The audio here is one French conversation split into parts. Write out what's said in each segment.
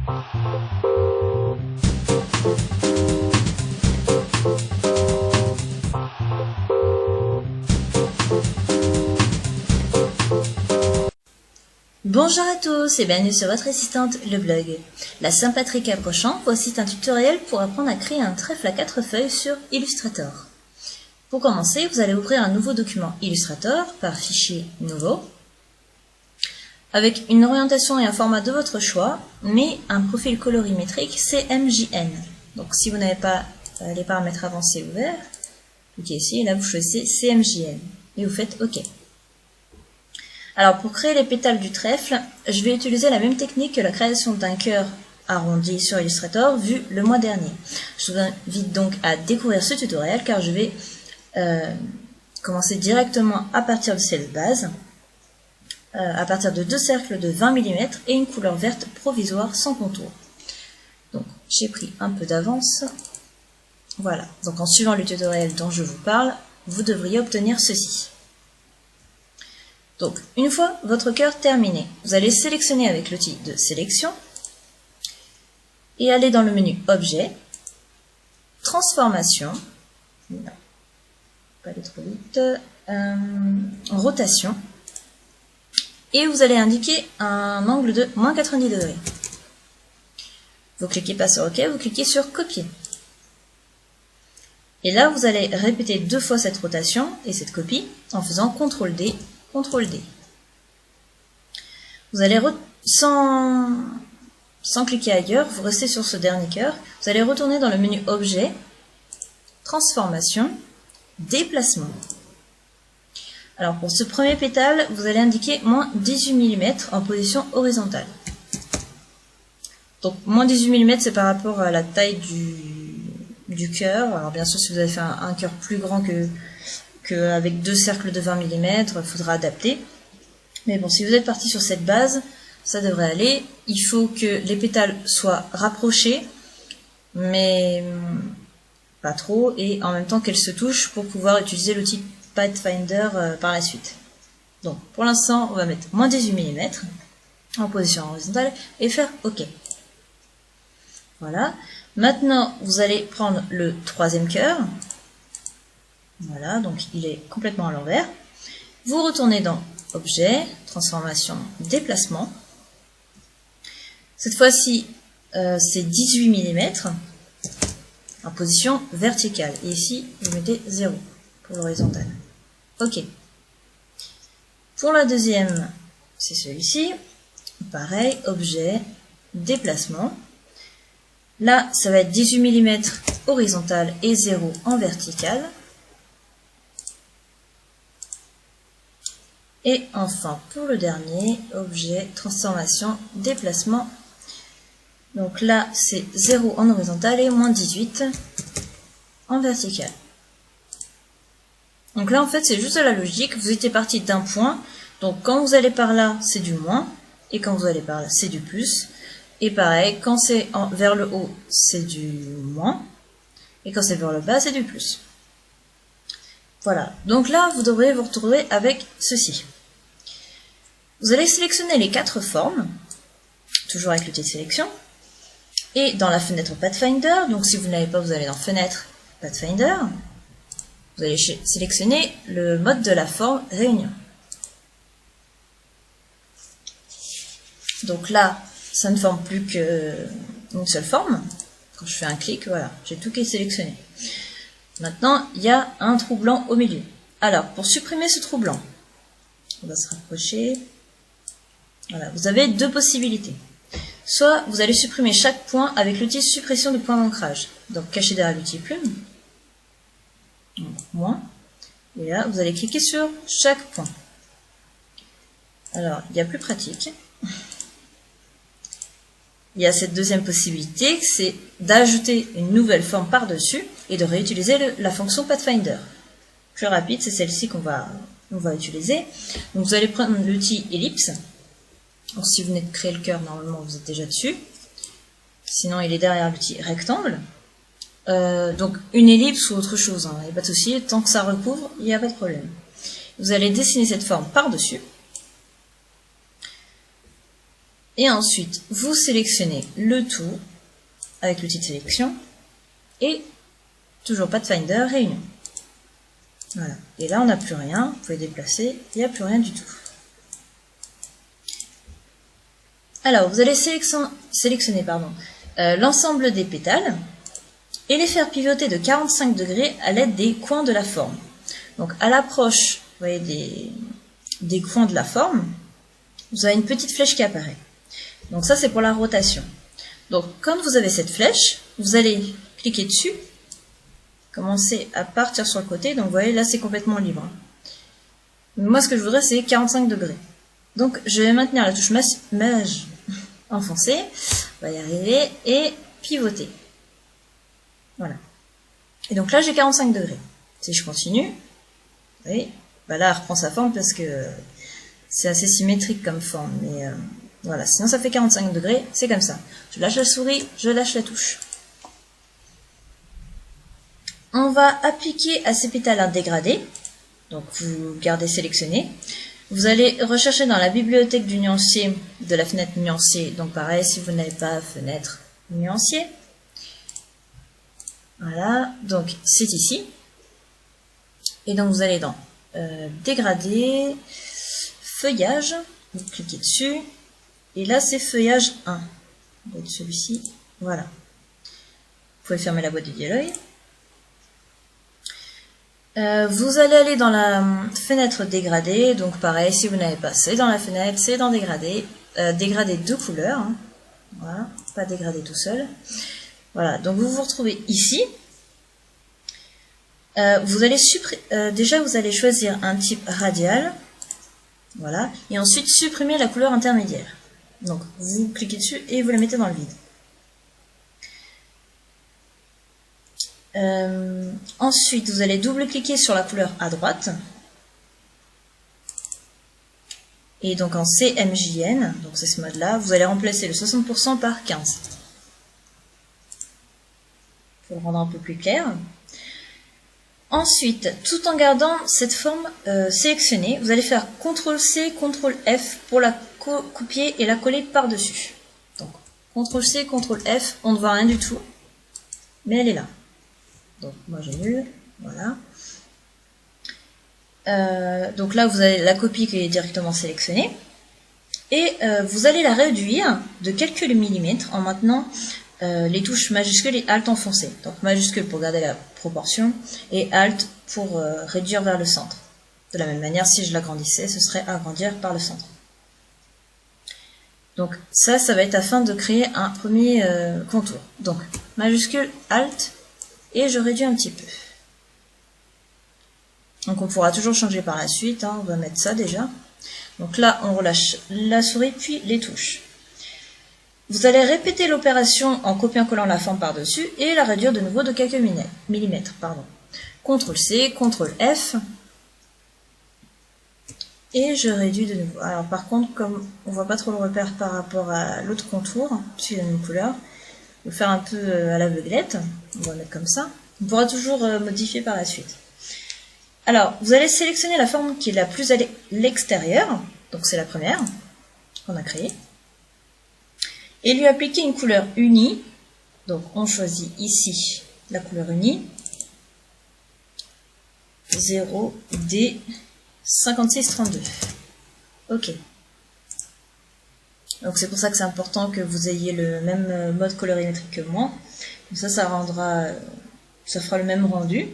Bonjour à tous et bienvenue sur votre assistante, le blog. La Saint-Patrick approchant, voici un tutoriel pour apprendre à créer un trèfle à 4 feuilles sur Illustrator. Pour commencer, vous allez ouvrir un nouveau document Illustrator par fichier nouveau, avec une orientation et un format de votre choix, mais un profil colorimétrique CMJN. Donc si vous n'avez pas les paramètres avancés ouverts, cliquez ici et là vous choisissez CMJN et vous faites OK. Alors pour créer les pétales du trèfle, je vais utiliser la même technique que la création d'un cœur arrondi sur Illustrator vu le mois dernier. Je vous invite donc à découvrir ce tutoriel car je vais commencer directement à partir de cette base, à partir de deux cercles de 20 mm et une couleur verte provisoire sans contour. Donc j'ai pris un peu d'avance. Voilà, donc en suivant le tutoriel dont je vous parle, vous devriez obtenir ceci. Donc, une fois votre cœur terminé, vous allez sélectionner avec l'outil de sélection et aller dans le menu Objet, Transformation, non, pas aller trop vite, Rotation, et vous allez indiquer un angle de -90 degrés. Vous cliquez pas sur OK, vous cliquez sur Copier. Et là, vous allez répéter 2 fois cette rotation et cette copie en faisant CTRL-D, CTRL-D. Vous allez, sans cliquer ailleurs, vous restez sur ce dernier cœur, vous allez retourner dans le menu Objet, Transformation, Déplacement. Alors pour ce premier pétale, vous allez indiquer -18 mm en position horizontale. Donc -18 mm c'est par rapport à la taille du cœur. Alors bien sûr si vous avez fait un cœur plus grand avec 2 cercles de 20 mm, il faudra adapter. Mais bon, si vous êtes parti sur cette base, ça devrait aller. Il faut que les pétales soient rapprochés, mais pas trop, et en même temps qu'elles se touchent pour pouvoir utiliser l'outil Pathfinder par la suite. Donc pour l'instant, on va mettre -18 mm en position horizontale et faire OK. Voilà. Maintenant, vous allez prendre le troisième cœur. Voilà, donc il est complètement à l'envers. Vous retournez dans Objet, Transformation, Déplacement. Cette fois-ci, c'est 18 mm en position verticale. Et ici, vous mettez 0 pour l'horizontale. OK. Pour la deuxième, c'est celui-ci. Pareil, Objet, Déplacement. Là, ça va être 18 mm horizontal et 0 en vertical. Et enfin, pour le dernier, Objet, Transformation, Déplacement. Donc là, c'est 0 en horizontal et -18 en vertical. Donc là, en fait, c'est juste de la logique. Vous étiez parti d'un point. Donc quand vous allez par là, c'est du moins. Et quand vous allez par là, c'est du plus. Et pareil, quand c'est vers le haut, c'est du moins. Et quand c'est vers le bas, c'est du plus. Voilà, donc là, vous devrez vous retrouver avec ceci. Vous allez sélectionner les 4 formes, toujours avec l'outil de sélection, et dans la fenêtre Pathfinder, donc si vous n'avez pas, vous allez dans Fenêtre, Pathfinder, vous allez sélectionner le mode de la forme Réunion. Donc là, ça ne forme plus qu'une seule forme. Quand je fais un clic, voilà, j'ai tout qui est sélectionné. Maintenant, il y a un trou blanc au milieu. Alors, pour supprimer ce trou blanc, on va se rapprocher. Voilà, vous avez 2 possibilités. Soit vous allez supprimer chaque point avec l'outil suppression de point d'ancrage. Donc, caché derrière l'outil plume. Donc, moins. Et là, vous allez cliquer sur chaque point. Alors, il y a plus pratique. Il y a cette deuxième possibilité, c'est d'ajouter une nouvelle forme par-dessus et de réutiliser la fonction Pathfinder. Plus rapide, c'est celle-ci qu'on va utiliser. Donc vous allez prendre l'outil ellipse. Donc si vous venez de créer le cœur, normalement vous êtes déjà dessus. Sinon il est derrière l'outil rectangle. Donc une ellipse ou autre chose, hein, il n'y a pas de souci, tant que ça recouvre, il n'y a pas de problème. Vous allez dessiner cette forme par-dessus. Et ensuite, vous sélectionnez le tout avec l'outil de sélection et toujours pas de Finder, réunion. Voilà. Et là, on n'a plus rien. Vous pouvez déplacer, il n'y a plus rien du tout. Alors, vous allez sélectionner l'ensemble des pétales et les faire pivoter de 45 degrés à l'aide des coins de la forme. Donc, à l'approche, vous voyez, des coins de la forme, vous avez une petite flèche qui apparaît. Donc ça, c'est pour la rotation. Donc, quand vous avez cette flèche, vous allez cliquer dessus, commencer à partir sur le côté. Donc, vous voyez, là, c'est complètement libre. Moi, ce que je voudrais, c'est 45 degrés. Donc, je vais maintenir la touche Maj enfoncée, on va y arriver, et pivoter. Voilà. Et donc là, j'ai 45 degrés. Si je continue, vous voyez, bah là, elle reprend sa forme parce que c'est assez symétrique comme forme. Mais voilà, sinon ça fait 45 degrés, c'est comme ça. Je lâche la souris, je lâche la touche. On va appliquer à ces pétales un dégradé. Donc, vous gardez sélectionné. Vous allez rechercher dans la bibliothèque du nuancier, de la fenêtre nuancier. Donc pareil, si vous n'avez pas fenêtre nuancier. Voilà, donc c'est ici. Et donc vous allez dans dégradé, feuillage, vous cliquez dessus. Et là c'est feuillage 1. Donc celui-ci, voilà. Vous pouvez fermer la boîte de dialogue. Vous allez aller dans la fenêtre dégradée, donc pareil, si vous n'avez pas, c'est dans la fenêtre, c'est dans dégradé, dégradé de couleurs, hein. Voilà, pas dégradé tout seul. Voilà, donc vous vous retrouvez ici. Vous allez déjà vous allez choisir un type radial, voilà, et ensuite supprimer la couleur intermédiaire. Donc vous cliquez dessus et vous la mettez dans le vide. Ensuite, vous allez double-cliquer sur la couleur à droite. Et donc en CMJN, donc c'est ce mode-là, vous allez remplacer le 60% par 15. Pour le rendre un peu plus clair. Ensuite, tout en gardant cette forme sélectionnée, vous allez faire CTRL-C, CTRL-F pour la copier et la coller par-dessus. Donc, CTRL-C, CTRL-F, on ne voit rien du tout, mais elle est là. Donc moi j'annule, voilà. Donc là vous avez la copie qui est directement sélectionnée. Et vous allez la réduire de quelques millimètres en maintenant les touches majuscules et Alt enfoncées. Donc majuscule pour garder la proportion et Alt pour réduire vers le centre. De la même manière, si je l'agrandissais, ce serait agrandir par le centre. Donc ça va être afin de créer un premier contour. Donc majuscule Alt. Et je réduis un petit peu. Donc on pourra toujours changer par la suite, hein, on va mettre ça déjà. Donc là on relâche la souris puis les touches. Vous allez répéter l'opération en copiant-collant la forme par-dessus et la réduire de nouveau de quelques millimètres. CTRL-C, CTRL-F. Et je réduis de nouveau. Alors par contre, comme on voit pas trop le repère par rapport à l'autre contour, puisqu'il y a une couleur, je vais faire un peu à l'aveuglette. On va mettre comme ça. On pourra toujours modifier par la suite. Alors, vous allez sélectionner la forme qui est la plus à l'extérieur. Donc c'est la première qu'on a créée. Et lui appliquer une couleur unie. Donc on choisit ici la couleur unie. 0D5632. Ok. Donc c'est pour ça que c'est important que vous ayez le même mode colorimétrique que moi. Comme ça fera le même rendu.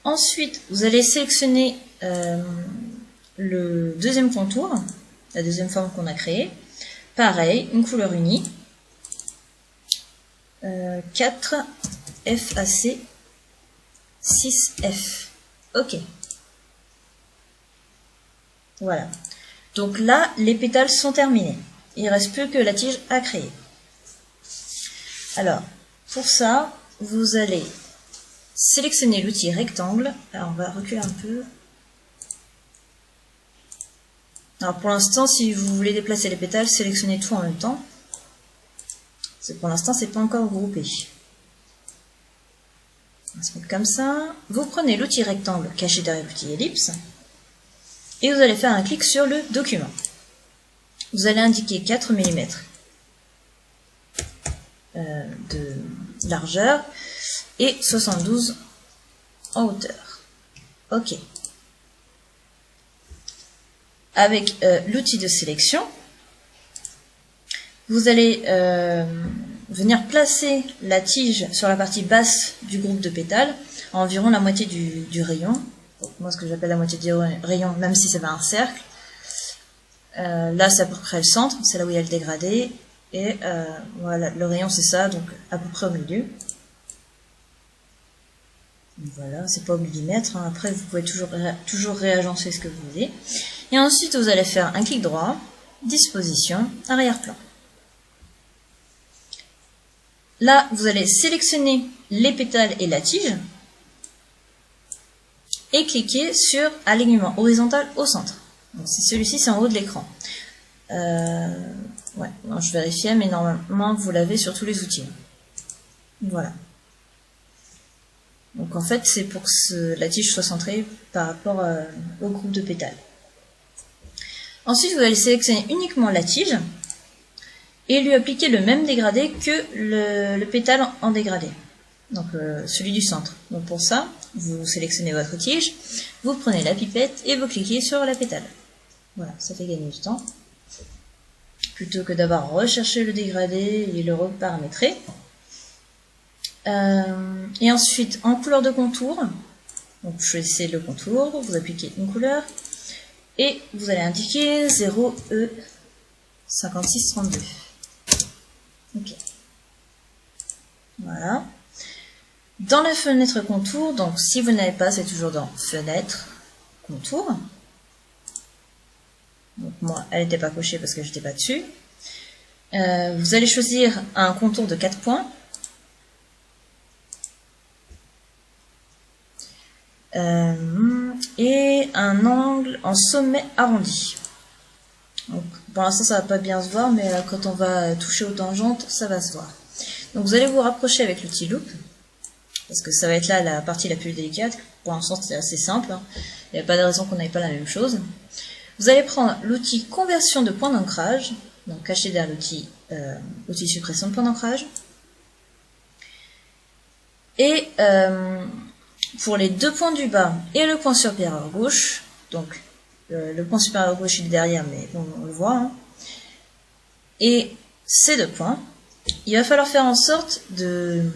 Ensuite, vous allez sélectionner le deuxième contour, la deuxième forme qu'on a créée. Pareil, une couleur unie. 4 FAC 6F. Ok. Voilà. Donc là, les pétales sont terminés. Il ne reste plus que la tige à créer. Alors, pour ça, vous allez sélectionner l'outil rectangle. Alors, on va reculer un peu. Alors, pour l'instant, si vous voulez déplacer les pétales, sélectionnez tout en même temps. Pour l'instant, c'est pas encore groupé. On va se mettre comme ça. Vous prenez l'outil rectangle caché derrière l'outil ellipse. Et vous allez faire un clic sur le document. vous allez indiquer 4 mm de largeur et 72 en hauteur. Ok. Avec l'outil de sélection, vous allez venir placer la tige sur la partie basse du groupe de pétales, à environ la moitié du rayon. Donc, moi, ce que j'appelle la moitié du rayon, même si c'est pas un cercle. Là, c'est à peu près le centre, c'est là où il y a le dégradé. Et voilà, le rayon, c'est ça, donc à peu près au milieu. Voilà, c'est pas au millimètre. Hein. Après, vous pouvez toujours réagencer ce que vous voulez. Et ensuite, vous allez faire un clic droit, disposition, arrière-plan. Là, vous allez sélectionner les pétales et la tige et cliquer sur alignement horizontal au centre. Celui-ci, c'est en haut de l'écran. Ouais, non, je vérifiais, mais normalement, vous l'avez sur tous les outils. Voilà. Donc en fait, c'est pour que la tige soit centrée par rapport au groupe de pétales. Ensuite, vous allez sélectionner uniquement la tige et lui appliquer le même dégradé que le pétale en dégradé. Donc celui du centre. Donc pour ça, vous sélectionnez votre tige, vous prenez la pipette et vous cliquez sur la pétale. Voilà, ça fait gagner du temps. Plutôt que d'avoir recherché le dégradé et le reparamétrer. Et ensuite, en couleur de contour, donc vous choisissez le contour, vous appliquez une couleur, et vous allez indiquer 0E5632. Ok. Voilà. Dans la fenêtre contour, donc si vous n'avez pas, c'est toujours dans fenêtre, contour. Donc moi, elle n'était pas cochée parce que je n'étais pas dessus. Vous allez choisir un contour de 4 points. Et un angle en sommet arrondi. Donc, pour l'instant, ça va pas bien se voir, mais quand on va toucher aux tangentes, ça va se voir. Donc, vous allez vous rapprocher avec l'outil loupe, parce que ça va être là la partie la plus délicate. Pour l'instant, c'est assez simple. Hein. Il n'y a pas de raison qu'on n'ait pas la même chose. Vous allez prendre l'outil conversion de point d'ancrage, donc caché derrière l'outil suppression de point d'ancrage. Et pour les deux points du bas et le point supérieur gauche, donc le point supérieur gauche il est derrière, mais on le voit, hein. Et ces deux points, il va falloir faire en sorte de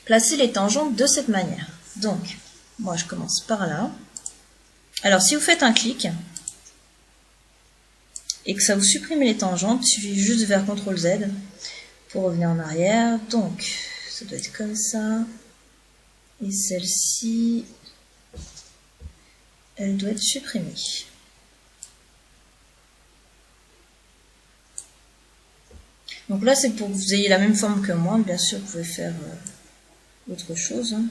placer les tangentes de cette manière. Donc, moi je commence par là. Alors si vous faites un clic et que ça vous supprime les tangentes, il suffit juste de faire CTRL Z pour revenir en arrière. Donc, ça doit être comme ça. Et celle-ci, elle doit être supprimée. Donc là, c'est pour que vous ayez la même forme que moi. Bien sûr, vous pouvez faire autre chose. Hein.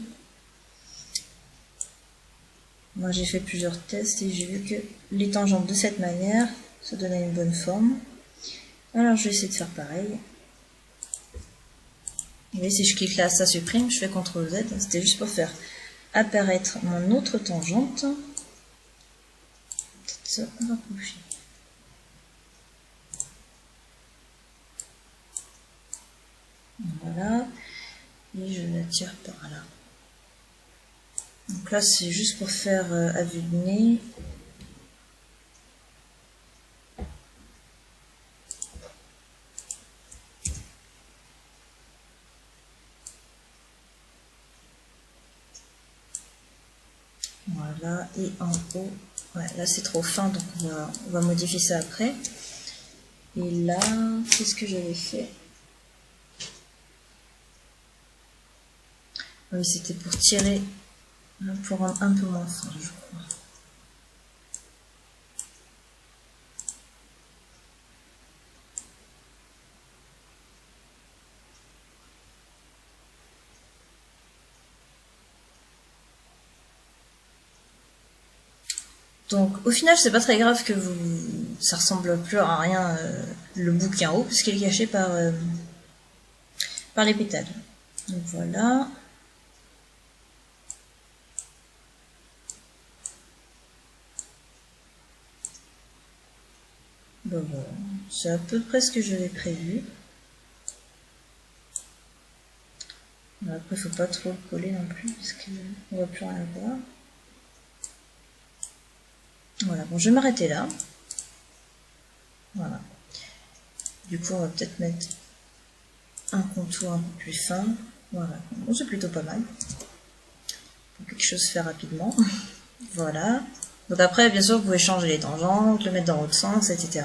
Moi, j'ai fait plusieurs tests et j'ai vu que les tangentes de cette manière, ça donnait une bonne forme. Alors, je vais essayer de faire pareil. Vous voyez, si je clique là, ça supprime. Je fais CTRL Z. C'était juste pour faire apparaître mon autre tangente. Peut-être ça rapprocher. Voilà. Et je la tire par là. Donc là, c'est juste pour faire à vue de nez. Voilà, et en haut, ouais, là c'est trop fin, donc on va modifier ça après. Et là, qu'est-ce que j'avais fait? Oui, c'était pour tirer, pour rendre un peu moins fin, je crois. Donc au final c'est pas très grave que ça ressemble plus à rien le bout qui est en haut puisqu'il est caché par les pétales. Donc voilà. bon, voilà. C'est à peu près ce que j'avais prévu. Après, faut pas trop le coller non plus, parce qu'on va plus rien voir. Voilà, bon, je vais m'arrêter là. Voilà. Du coup, on va peut-être mettre un contour un peu plus fin. Voilà, bon, c'est plutôt pas mal. Pour quelque chose fait rapidement. Voilà. Donc après, bien sûr, vous pouvez changer les tangentes, le mettre dans l'autre sens, etc.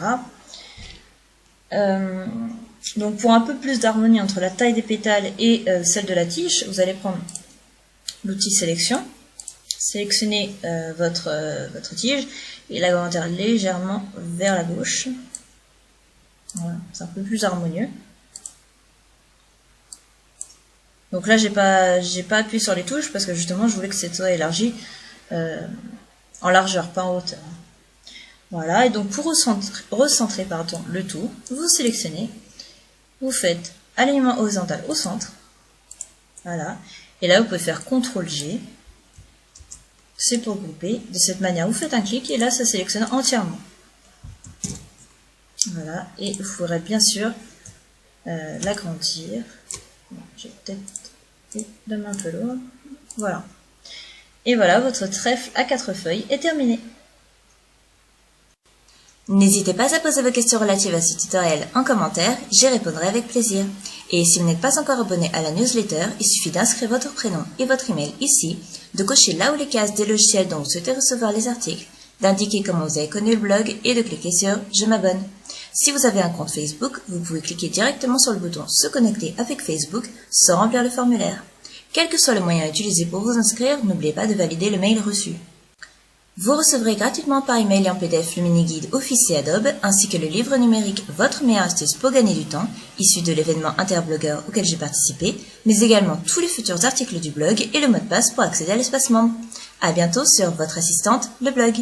Donc pour un peu plus d'harmonie entre la taille des pétales et celle de la tige, vous allez prendre l'outil sélection, sélectionner votre tige et l'agrandir légèrement vers la gauche. Voilà, c'est un peu plus harmonieux. Donc là, j'ai pas appuyé sur les touches parce que justement, je voulais que cette soit élargie en largeur, pas en hauteur. Voilà, et donc pour recentrer le tout, vous sélectionnez, vous faites alignement horizontal au centre. Voilà, et là vous pouvez faire CTRL-G, c'est pour grouper. De cette manière, vous faites un clic et là ça sélectionne entièrement. Voilà, et vous pourrez bien sûr l'agrandir. Bon, j'ai peut-être la main un peu lourde. Voilà. Et voilà, votre trèfle à 4 feuilles est terminé. N'hésitez pas à poser vos questions relatives à ce tutoriel en commentaire, j'y répondrai avec plaisir. Et si vous n'êtes pas encore abonné à la newsletter, il suffit d'inscrire votre prénom et votre email ici, de cocher là où les cases des logiciels dont vous souhaitez recevoir les articles, d'indiquer comment vous avez connu le blog et de cliquer sur « Je m'abonne ». Si vous avez un compte Facebook, vous pouvez cliquer directement sur le bouton « Se connecter avec Facebook » sans remplir le formulaire. Quel que soit le moyen utilisé pour vous inscrire, n'oubliez pas de valider le mail reçu. Vous recevrez gratuitement par email et en PDF le mini-guide Office et Adobe, ainsi que le livre numérique Votre meilleure astuce pour gagner du temps, issu de l'événement Interblogueur auquel j'ai participé, mais également tous les futurs articles du blog et le mot de passe pour accéder à l'espace membre. À bientôt sur votre assistante, le blog.